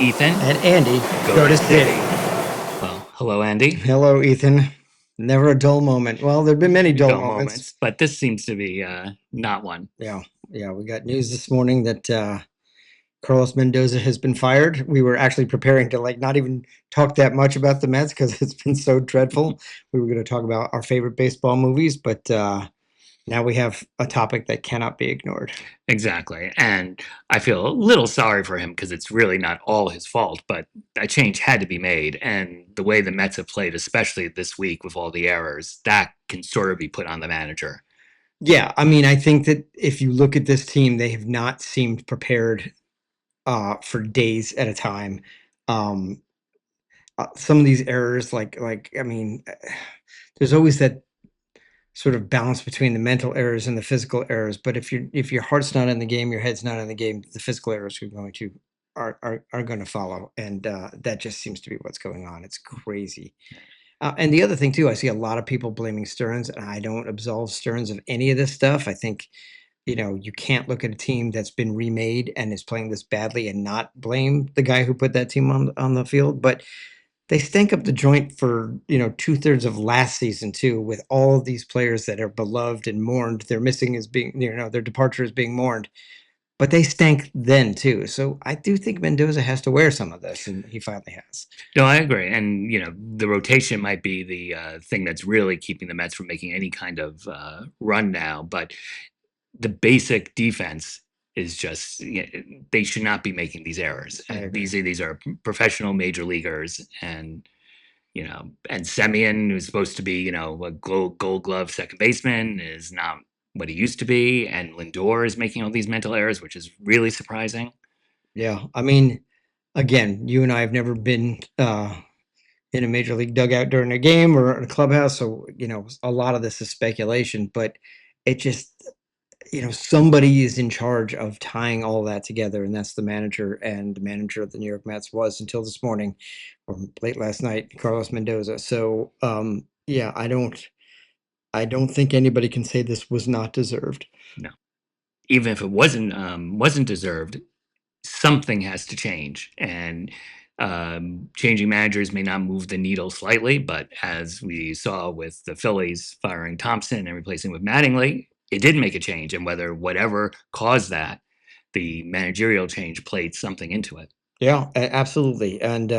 Ethan, And Andy, go go to to Citi. Citi. Well, hello, Andy. Hello, Ethan. Never a dull moment. Well, there've been many dull Dull moments. moments, but this seems to be not one. Yeah, yeah. We got news this morning that Carlos Mendoza has been fired. We were actually preparing to not even talk that much about the Mets because it's been so dreadful. We were going to talk about our favorite baseball movies, but now we have a topic that cannot be ignored. Exactly. And I feel a little sorry for him because it's really not all his fault, but a change had to be made. And the way the Mets have played, especially this week with all the errors, that can sort of be put on the manager. Yeah, I mean, I think that if you look at this team, they have not seemed prepared for days at a time. Um, some of these errors, I mean, there's always that sort of balance between the mental errors and the physical errors. But if your heart's not in the game, your head's not in the game, the physical errors are going to follow, and that just seems to be what's going on. It's crazy. And the other thing too, I see a lot of people blaming Stearns, and I don't absolve Stearns of any of this stuff. I think you can't look at a team that's been remade and is playing this badly and not blame the guy who put that team on the field. But they stank up the joint for 2/3 of last season too, with all of these players that are beloved and mourned. They're missing as being, their departure is being mourned, but they stank then too. So I do think Mendoza has to wear some of this, and he finally has. No, I agree. And, the rotation might be the thing that's really keeping the Mets from making any kind of run now. But the basic defense is just they should not be making these errors. I And agree. these are professional major leaguers, and and Semyon, who's supposed to be a Gold Glove second baseman, is not what he used to be, and Lindor is making all these mental errors, which is really surprising. Yeah, I mean, again, you and I have never been in a major league dugout during a game or in a clubhouse, so a lot of this is speculation. But it just somebody is in charge of tying all that together, and that's the manager. And the manager of the New York Mets was until this morning or late last night, Carlos Mendoza. So, yeah, I don't think anybody can say this was not deserved. No, even if it wasn't deserved, something has to change. And changing managers may not move the needle slightly, but as we saw with the Phillies firing Thompson and replacing with Mattingly, it did make a change. And whatever caused that, the managerial change played something into it. Yeah, absolutely. And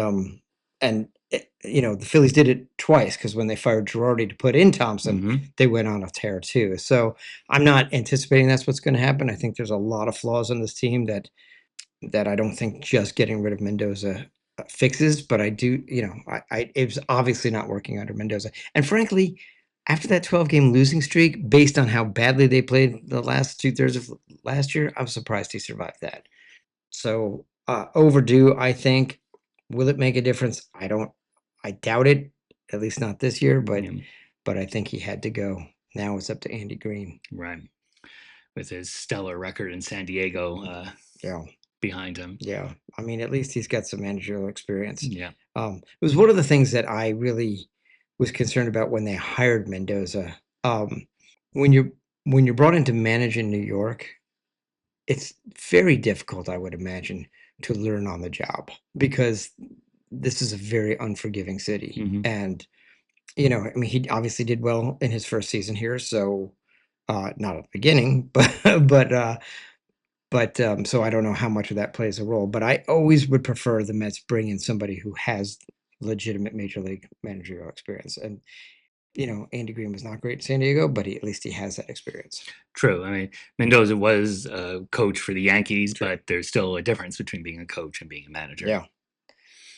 the Phillies did it twice because when they fired Girardi to put in Thompson, Hmm. they went on a tear too. So I'm not anticipating that's what's going to happen. I think there's a lot of flaws in this team that I don't think just getting rid of Mendoza fixes. But I do, it was obviously not working under Mendoza. And frankly, after that 12-game losing streak, based on how badly they played the last 2/3 of last year, I'm surprised he survived that. So overdue, I think. Will it make a difference? I doubt it, at least not this year, Yeah, but I think he had to go. Now it's up to Andy Green. right. With his stellar record in San Diego Yeah. behind him. Yeah. I mean, at least he's got some managerial experience. Yeah. It was one of the things that I really was concerned about when they hired Mendoza. Um, when you're brought in to manage in New York, it's very difficult, I would imagine, to learn on the job because this is a very unforgiving city. Hmm. And, I mean, he obviously did well in his first season here. So, not at the beginning, but so I don't know how much of that plays a role. But I always would prefer the Mets bring in somebody who has legitimate major league managerial experience. And, Andy Green was not great in San Diego, but at least he has that experience. True. I mean, Mendoza was a coach for the Yankees, True. but there's still a difference between being a coach and being a manager. Yeah.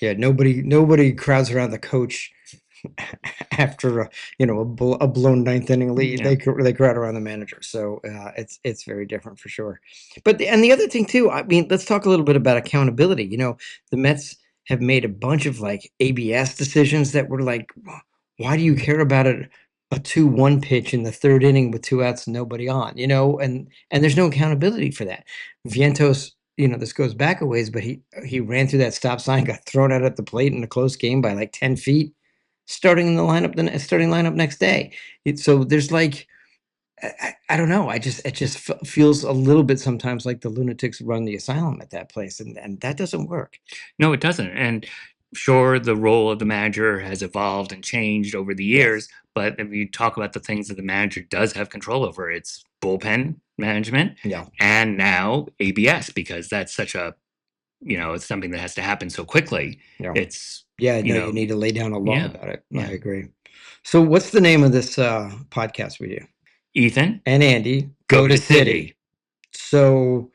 Yeah. Nobody crowds around the coach after a blown ninth inning lead. Yeah. They crowd around the manager. So it's very different for sure. But and the other thing too, I mean, let's talk a little bit about accountability. The Mets have made a bunch of ABS decisions that were like, why do you care about a 2-1 pitch in the third inning with two outs and nobody on? And there's no accountability for that. Vientos. This goes back a ways, but he ran through that stop sign, got thrown out at the plate in a close game by 10 feet starting lineup next day. So there's I don't know. It just feels a little bit sometimes like the lunatics run the asylum at that place, and that doesn't work. No, it doesn't. And sure, the role of the manager has evolved and changed over the Yes. years. But if you talk about the things that the manager does have control over, it's bullpen management Yeah. and now ABS, because that's such a, it's something that has to happen so quickly. Yeah. It's, Yeah. you No, you know, need to lay down a law yeah, about it. I yeah. agree. So, what's the name of this podcast we do? Ethan, And Andy go go to to Citi. City. So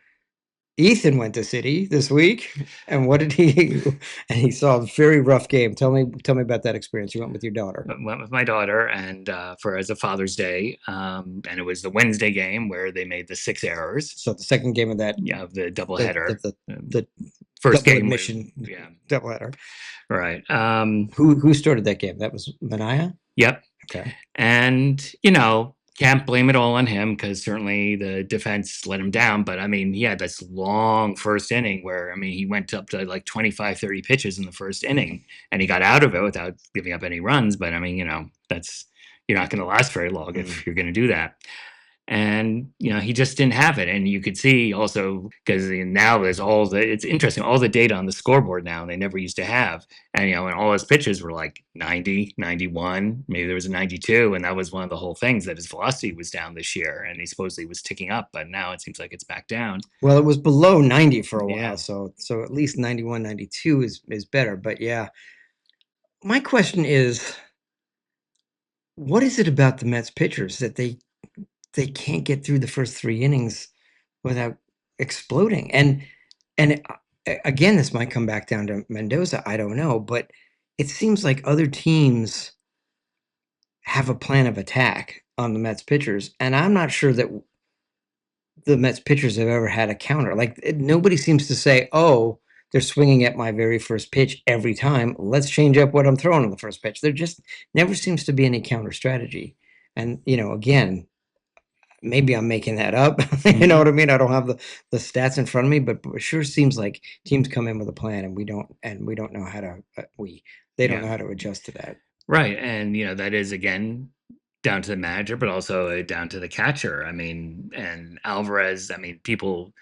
Ethan went to Citi this week, and what did he? And he saw a very rough game. Tell me about that experience. You went with your daughter. Went with my daughter and for as a Father's Day, and it was the Wednesday game where they made the six errors, So the second game of that, yeah, of the the doubleheader. the Um, the First double game was, admission yeah, doubleheader. right. Who started that game? That was Mania. Yep. Okay. And, can't blame it all on him because certainly the defense let him down. But I mean, he had this long first inning where, I mean, he went up to like 25, 30 pitches in the first inning and he got out of it without giving up any runs. But I mean, you're not going to last very long Mm. if you're going to do that. And he just didn't have it, and you could see also because now there's it's interesting, all the data on the scoreboard now they never used to have. And and all his pitches were like 90, 91, maybe there was a 92, and that was one of the whole things, that his velocity was down this year and he supposedly was ticking up, but now it seems like it's back down. Well, it was below 90 for a while, Yeah. so at least 91, 92 is better. But yeah, my question is, what is it about the Mets pitchers that they can't get through the first 3 innings without exploding? And again, this might come back down to Mendoza. I don't know, but it seems like other teams have a plan of attack on the Mets pitchers, and I'm not sure that the Mets pitchers have ever had a counter. Like nobody seems to say, "Oh, they're swinging at my very first pitch every time. Let's change up what I'm throwing on the first pitch." There just never seems to be any counter strategy. And again, maybe I'm making that up. You know Hmm. what I mean? I don't have the stats in front of me, but it sure seems like teams come in with a plan, and we don't know how to they don't Yeah. know how to adjust to that. Right. And that is again down to the manager, but also down to the catcher. I mean, and Alvarez, I mean, people,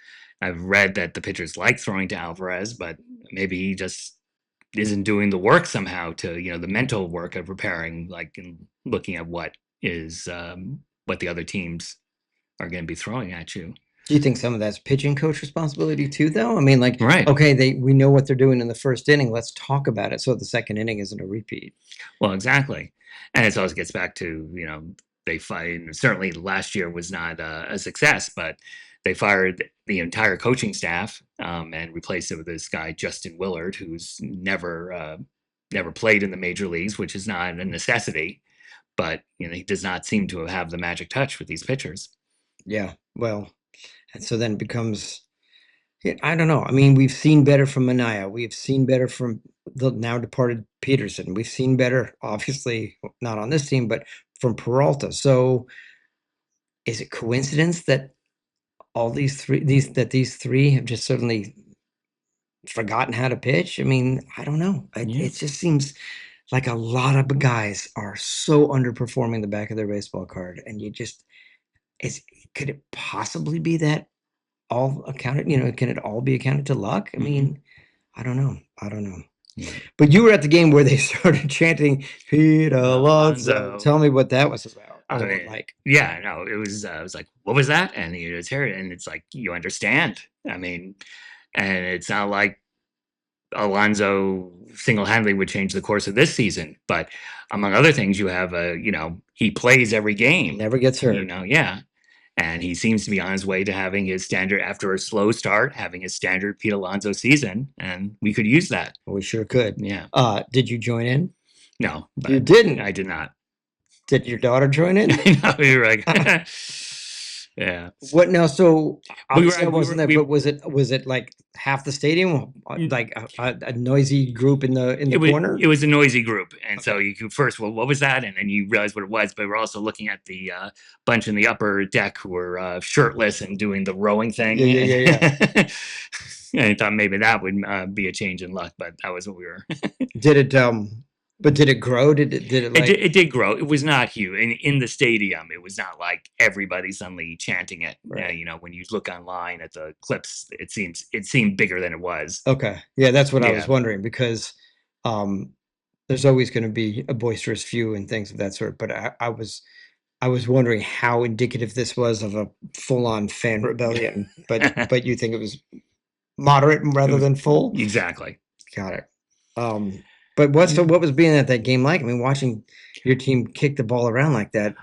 I've read that the pitchers like throwing to Alvarez, but maybe he just isn't doing the work somehow to, the mental work of preparing, like, and looking at what the other teams are going to be throwing at you. Do you think some of that's pitching coach responsibility too, though? I mean, like, Right. okay, we know what they're doing in the first inning. Let's talk about it so the second inning isn't a repeat. Well, exactly. And it always gets back to, they fired, certainly last year was not a success, but they fired the entire coaching staff and replaced it with this guy, Justin Willard, who's never played in the major leagues, which is not a necessity, but, he does not seem to have the magic touch with these pitchers. Yeah, well, and so then it becomes, yeah, I don't know. I mean, we've seen better from Mania. We've seen better from the now departed Peterson. We've seen better, obviously, not on this team, but from Peralta. So is it coincidence that all these three have just suddenly forgotten how to pitch? I mean, I don't know. Yeah. It just seems like a lot of guys are so underperforming the back of their baseball card, and you just is could it possibly be that all accounted? Can it all be accounted to luck? I Hmm. mean, I don't know. I don't know. Yeah. But you were at the game where they started chanting Pete Alonso. Alonzo. Tell me what that was about I or mean, like. yeah, no, it was like, what was that? And you just hear it, and it's like you understand. I mean, and it's not like Alonso single-handedly would change the course of this season, but among other things, you have he plays every He game, never gets hurt. yeah, and he seems to be on his way to having his standard after a slow start, having his standard Pete Alonso season, and we could use that. We sure could. Yeah, Did you join in? no, You but didn't. I did not. Did your daughter join in? No, you're like, yeah. What now? So We were, obviously I we wasn't were, there, we but was it like half the stadium, like a noisy group in the corner? it was a noisy group, and so Okay. you could first, well, what was that? And then you realize what it was. But we're also looking at the bunch in the upper deck who were shirtless and doing the rowing Yeah, thing. yeah, yeah, yeah. And I thought maybe that would be a change in luck, but that was what we were. Did it? But did it grow? Did it like It did grow. It was not huge in the stadium. It was not like everybody suddenly chanting it. right? You know, when you look online at the clips, it seemed bigger than it was. Okay. Yeah, that's what I was Yeah. wondering because um there's always going to be a boisterous few and things of that sort. But I was wondering how indicative this was of a full-on fan rebellion. But you think it was moderate It rather was than full? exactly. Got it. But what was being at that game like? I mean, watching your team kick the ball around like that.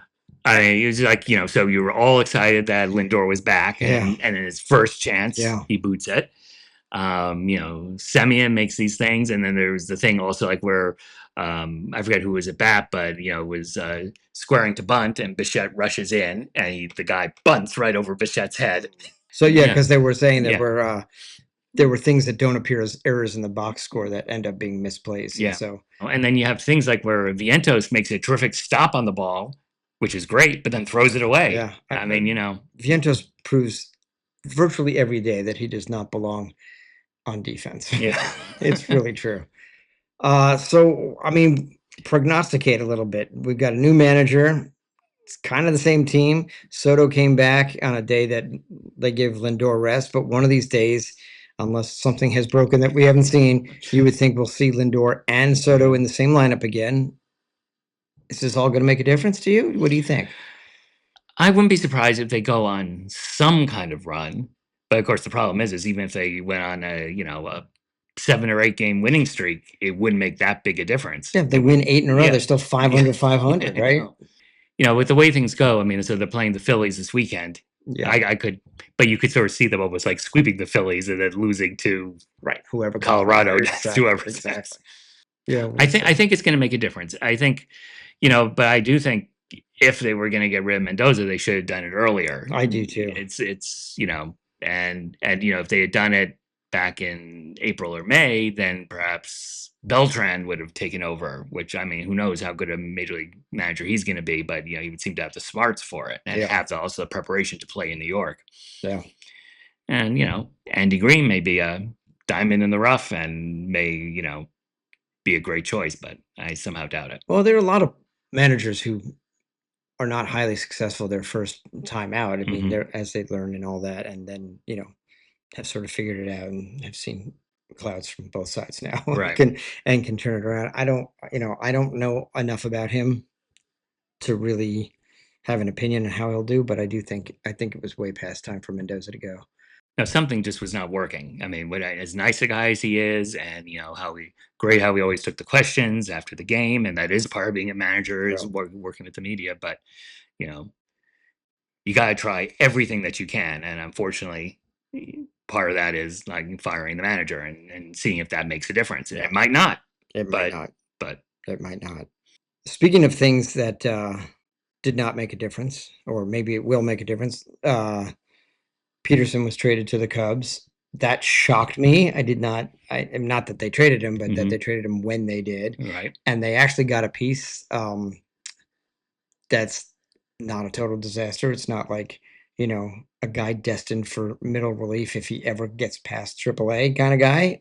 It was like, you know, so you were all excited that Lindor was back, Yeah, and in his first chance, yeah. he boots it. You know, Semien makes these things, and then there was the thing also like where I forget who was at bat, but you know, it was squaring to bunt, and Bichette rushes in, and the guy bunts right over Bichette's head. So yeah, Yeah, because they were saying yeah, there were things that don't appear as errors in the box score that end up being misplays, and yeah. so And then you have things like where Vientos makes a terrific stop on the ball, which is great, but then throws it away. yeah, I mean, you know, Vientos proves virtually every day that he does not belong on defense. yeah. It's really true. So I mean, prognosticate a little bit. We've got a new manager. It's kind of the same team. Soto came back on a day that they gave Lindor rest, but one of these days, unless something has broken that we haven't seen, you would think we'll see Lindor and Soto in the same lineup again. Is this all going to make a difference to you? What do you think? I wouldn't be surprised if they go on some kind of run. But of course, the problem is even if they went on a, you know, a 7 or 8 game winning streak, it wouldn't make that big a difference. Yeah, if they It win would, eight in a row, yeah, they're still yeah, 500, yeah, 500, I right? know. You know, with the way things go, I mean, so they're playing the Phillies this weekend. Yeah, I could, but you could sort of see them almost like sweeping the Phillies and then losing to right. Whoever goes on Colorado there. next, Exactly. whoever's Exactly. next. Yeah, we'll I see. think it's going to make a difference. I think, you know, but I do think if they were going to get rid of Mendoza, they should have done it earlier. I do too. It's you know, and you know, if they had done it back in April or May, then perhaps Beltran would have taken over. Which I mean, who knows how good a major league manager he's going to be? But you know, he would seem to have the smarts for it and Yeah, have also the preparation to play in New York. yeah. And you know, Andy Green may be a diamond in the rough and may you know be a great choice, but I somehow doubt it. Well, there are a lot of managers who are not highly successful their first time out. I mean, Hmm. they're as they learn and all that, and then have sort of figured it out and have seen clouds from both sides now, Right. can turn it around. I don't know enough about him to really have an opinion on how he'll do, but I think it was way past time for Mendoza to go. No, something just was not working. I mean, as nice a guy as he is, and you know great how he always took the questions after the game, and that is part of being a manager is Yeah, working with the media. But you know, you got to try everything that you can, and unfortunately, part of that is like firing the manager and seeing if that makes a difference. And yeah. it might not, It might but not. but It might not. Speaking of things that did not make a difference, or maybe it will make a difference. Peterson was traded to the Cubs. That shocked me. I did not. I am not that they traded him, but that they mhm, traded him when they did, right. and they actually got a piece that's not a total disaster. It's not like a guy destined for middle relief if he ever gets past AAA kind of guy.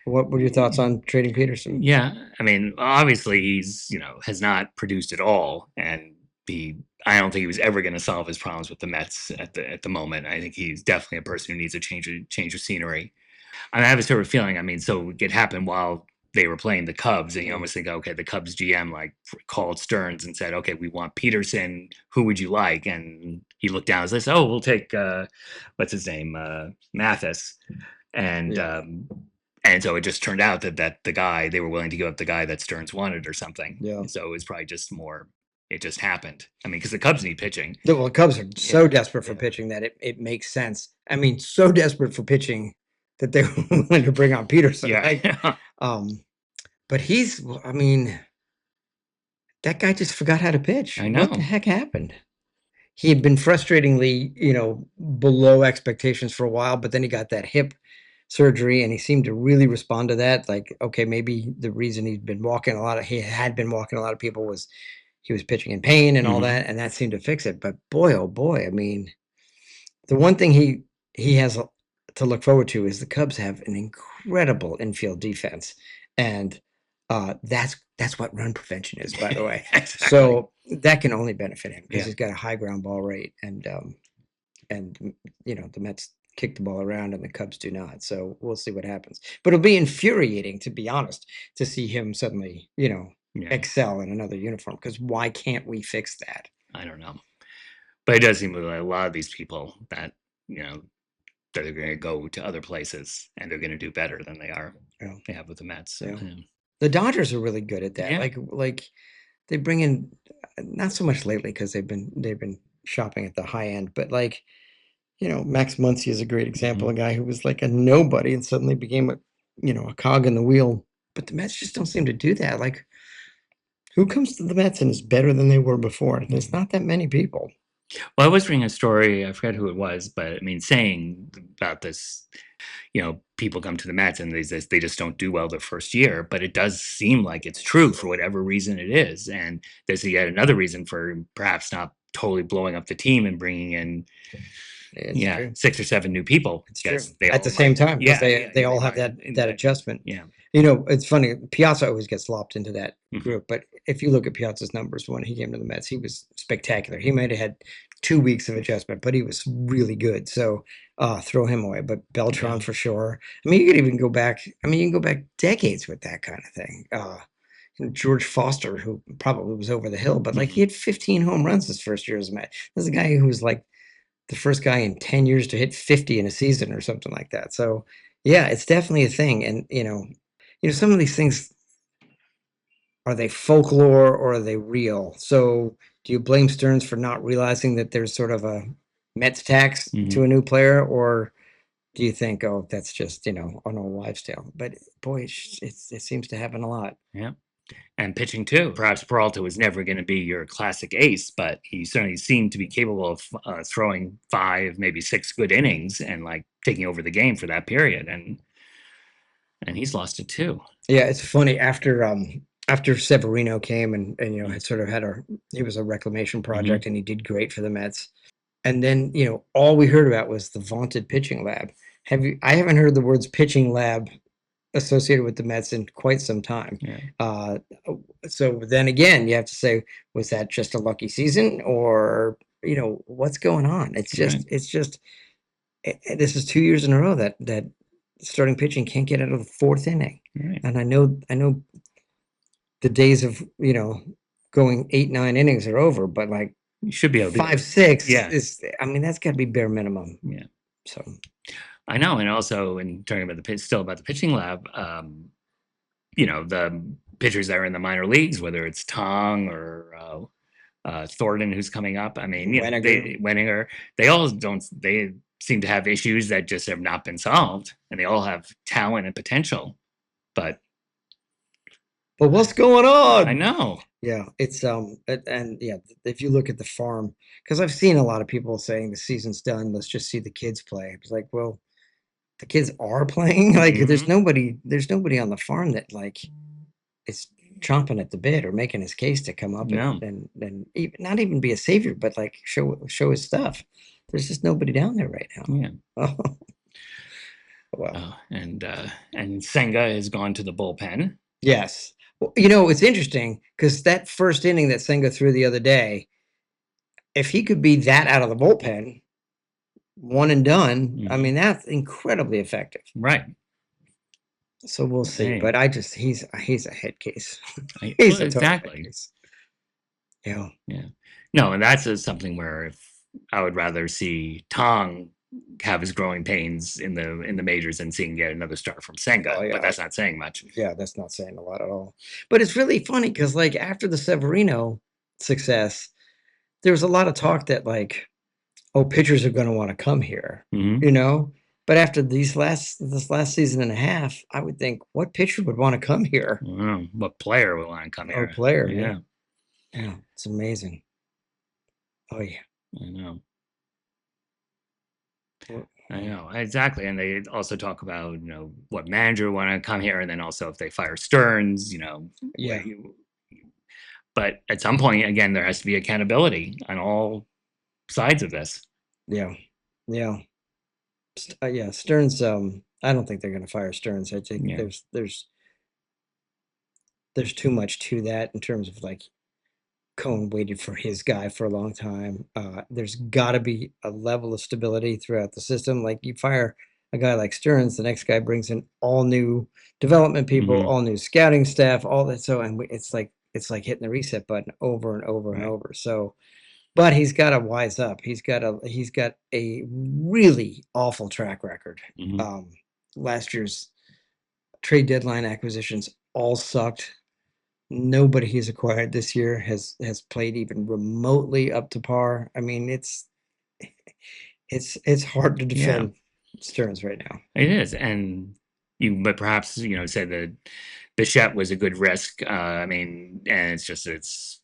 What were your thoughts on trading Peterson? Yeah, I mean, obviously he's, you know, has not produced at all, and he, I don't think he was ever going to solve his problems with the Mets at the moment. I think he's definitely a person who needs a change of scenery. I have a sort of feeling. I mean, so it happened while they were playing the Cubs, and you Mm, almost think, okay, the Cubs GM like called Stearns and said, okay, we want Peterson. Who would you like? And he looked down and says, oh, we'll take what's his name, Mathis, and yeah, um, and so it just turned out that the guy they were willing to give up the guy that Stearns wanted or something. yeah. So it was probably just more. It just happened. I mean, because the Cubs need pitching. The Cubs are so Yeah, desperate for yeah, pitching that it makes sense. I mean, so desperate for pitching that they were willing to bring on Peterson, right? yeah. Um, but I mean, that guy just forgot how to pitch. I What the know. heck happened? He had been frustratingly, below expectations for a while, but then he got that hip surgery and he seemed to really respond to that. Like, okay, maybe the reason he had been walking a lot of people was he was pitching in pain and all Hmm. that, and that seemed to fix it. But boy, oh boy, I mean, the one thing he has to look forward to is the Cubs have an incredible infield defense, and That's what run prevention is, by the way. Exactly. So that can only benefit him because Yeah. he's got a high ground ball rate, and the Mets kick the ball around and the Cubs do not. So we'll see what happens. But it'll be infuriating, to be honest, to see him suddenly, Yeah. excel in another uniform. Because why can't we fix that? I don't know. But it does seem like a lot of these people that, you know, they're going to go to other places and they're going to do better than Yeah, they have with the Mets. So, yeah. The Dodgers are really good at that. yeah. Like they bring in, not so much lately because they've been shopping at the high end, but like Max Muncy is a great example, Mhm. a guy who was like a nobody and suddenly became a cog in the wheel. But the Mets just don't seem to do that. Like, who comes to the Mets and is better than they were before? There's Mhm. not that many people. Well, I was reading a story, I forget who it was, but I mean, saying about this, people come to the Mets and they just don't do well their first year, but it does seem like it's true for whatever reason it is. And there's yet another reason for perhaps not totally blowing up the team and bringing in, It's yeah, true. 6 or 7 new people It's true. because they At the all same might, time, because yeah, they yeah, they they all have might, that adjustment. yeah. It's funny. Piazza always gets lopped into that Mhm. group, but if you look at Piazza's numbers when he came to the Mets, he was spectacular. He might have had 2 weeks of adjustment, but he was really good. So throw him away. But Yeah. Beltran for sure. I mean, you could even go back. I mean, you can go back decades with that kind of thing. George Foster, who probably was over the hill, but like he Mhm. had 15 home runs his first year as a Met. This is a guy who was like the first guy in 10 years to hit 50 in a season or something like that. So yeah, it's definitely a thing. And some of these things, are they folklore or are they real? So do you blame Stearns for not realizing that there's sort of a Mets tax to Mhm. a new player, or do you think, oh, that's just an old lifestyle? But boy, it seems to happen a lot. Yeah. And pitching too. Perhaps Peralta was never going to be your classic ace, but he certainly seemed to be capable of throwing 5, maybe 6 good innings and like taking over the game for that period. And he's lost it too. Yeah, it's funny after Severino came and Mm-hmm. had sort of had he was a reclamation Mm-hmm. project and he did great for the Mets. And then, all we heard about was the vaunted pitching lab. I haven't heard the words pitching lab associated with the Mets in quite some time. Yeah. Uh, so then again, you have to say, was that just a lucky season, or what's going on? Right. It's just this is 2 years in a row that starting pitching can't get out of the fourth inning. Right. And I know the days of going 8 9 innings are over, but like You should be able to. 5 6 Yeah. is, I mean, that's got to be bare minimum. Yeah. So I know. And also, in talking about the pitch, still about the pitching lab, the pitchers that are in the minor leagues, whether it's Tong or Thornton, who's coming up. I mean, Weniger. they Wenninger, they all don't. They seem to have issues that just have not been solved, and they all have talent and potential. But But what's going I on? know. Yeah, it's and yeah, if you look at the farm, because I've seen a lot of people saying the season's done, let's just see the kids play. It's like, well, the kids are playing. Like Hmm. there's nobody on the farm that like is chomping at the bit or making his case to come up and No. even, not even be a savior, but like show his stuff. There's just nobody down there right now. Yeah. Oh, well, And Senga has gone to the bullpen. yes. Well, it's interesting because that first inning that Senga threw the other day, if he could be that out of the bullpen, one and done, I Hmm. mean, that's incredibly effective. Right. So we'll see. Hey. But he's a head case. Well, He's a total head exactly. case. Yeah. Yeah. No, and that's something where if I would rather see Tong have his growing pains in the majors than seeing get another start from Oh Senga, but yeah. that's not saying much. Yeah, that's not saying a lot at all. But it's really funny because like after the Severino success, there was a lot of talk that like, oh, pitchers are going to want to come here, Hmm. you know. But after this last season and a half, I would think what pitcher would want to come here What player will want to come or here? player? Yeah, Yeah, yeah, it's amazing. Oh yeah. I know. Well, I know exactly, and they also talk about what manager want to come here, and then also if they fire Stearns, yeah, but at some point, again, there has to be accountability on all sides of this. yeah, yeah. Yeah, Stearns. I don't think they're going to fire Stearns. I think Yeah. there's there's too much to that in terms of like Cohen waited for his guy for a long time. There's got to be a level of stability throughout the system. Like you fire a guy like Stearns, the next guy brings in all new development people, Hmm. all new scouting staff, all that. So, and it's like hitting the reset button over and over and Right. over. So, but he's got to wise up. He's got a really awful track record. Hmm. Um, Last year's trade deadline acquisitions all sucked. Nobody he's acquired this year has played even remotely up to par. I mean, it's hard to Yeah, defend Stearns right now. it is. And but perhaps, say that Bichette was a good risk. I mean, and it's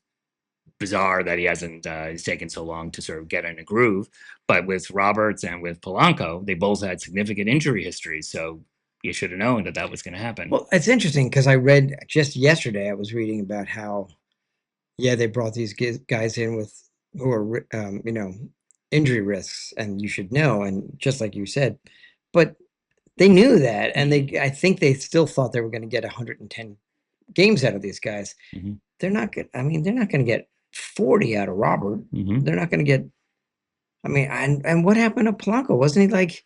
bizarre that he hasn't he's taken so long to sort of get in a groove. But with Roberts and with Polanco, they both had significant injury histories, so you should have known that that was going to happen. Well, it's interesting because I read just yesterday. I was reading about how yeah they brought these guys in with who are injury risks, and you should know, and just like you said, but they knew that, and Hmm. I think they still thought they were going to get 110 games out of these guys. Hmm. They're not good. I mean, they're not going to get 40 out of Robert. Hmm. They're not going to get. I mean, and what happened to Polanco? Wasn't he like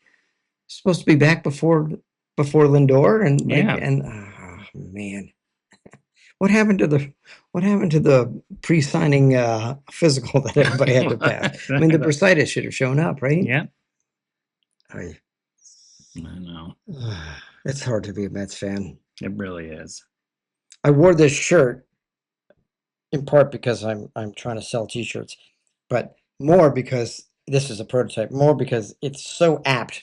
supposed to be back before Lindor? And like, Yeah. and oh, man, what happened to the pre-signing physical that everybody had to pass? I mean, the bursitis should have shown up, right? Yeah, I, I know. it's hard to be a Mets fan. It really is. I wore this shirt in part because I'm trying to sell T-shirts, but more because this is a prototype. More because it's so apt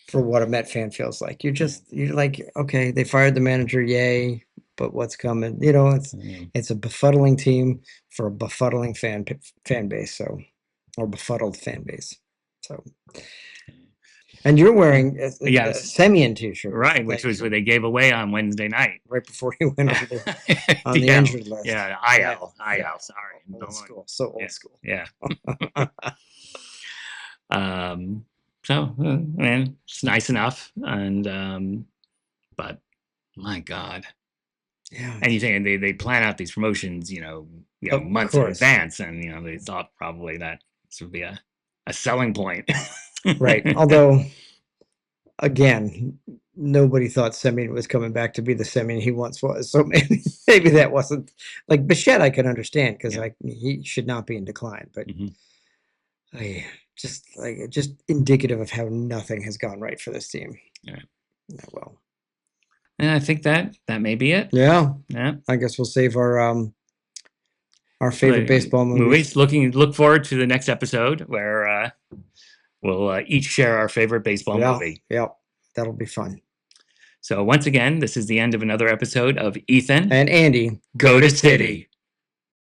for what a Met fan feels like. You're like, okay, they fired the manager, yay, but what's coming? Yeah. It's a befuddling team for a befuddling fan base. So, or befuddled fan base. So, and you're wearing a Yes, Semyon T-shirt, right, which like was what they gave away on Wednesday night. right before he went on the Yeah, injured list. yeah, Yeah, yeah. sorry. Old Don't want- school, so Yeah, old school. yeah. Um, so, I mean, it's nice enough, and but my God, Yeah, and you think they plan out these promotions, of months in course. advance, and they thought probably that this would be a selling point. Right. Although, again, nobody thought Semyon was coming back to be the Semyon he once was. So maybe that wasn't like Bichette. I can understand because Yeah. he should not be in decline, but Hmm. I just indicative of how nothing has gone right for this team. Yeah. Yeah, well, And I think that may be it. yeah. Yeah. I guess we'll save our favorite Like, baseball movies. Look forward to the next episode where we'll each share our favorite baseball Yeah, movie. yeah, that'll be fun. So once again, this is the end of another episode of Ethan And Andy, Go to City.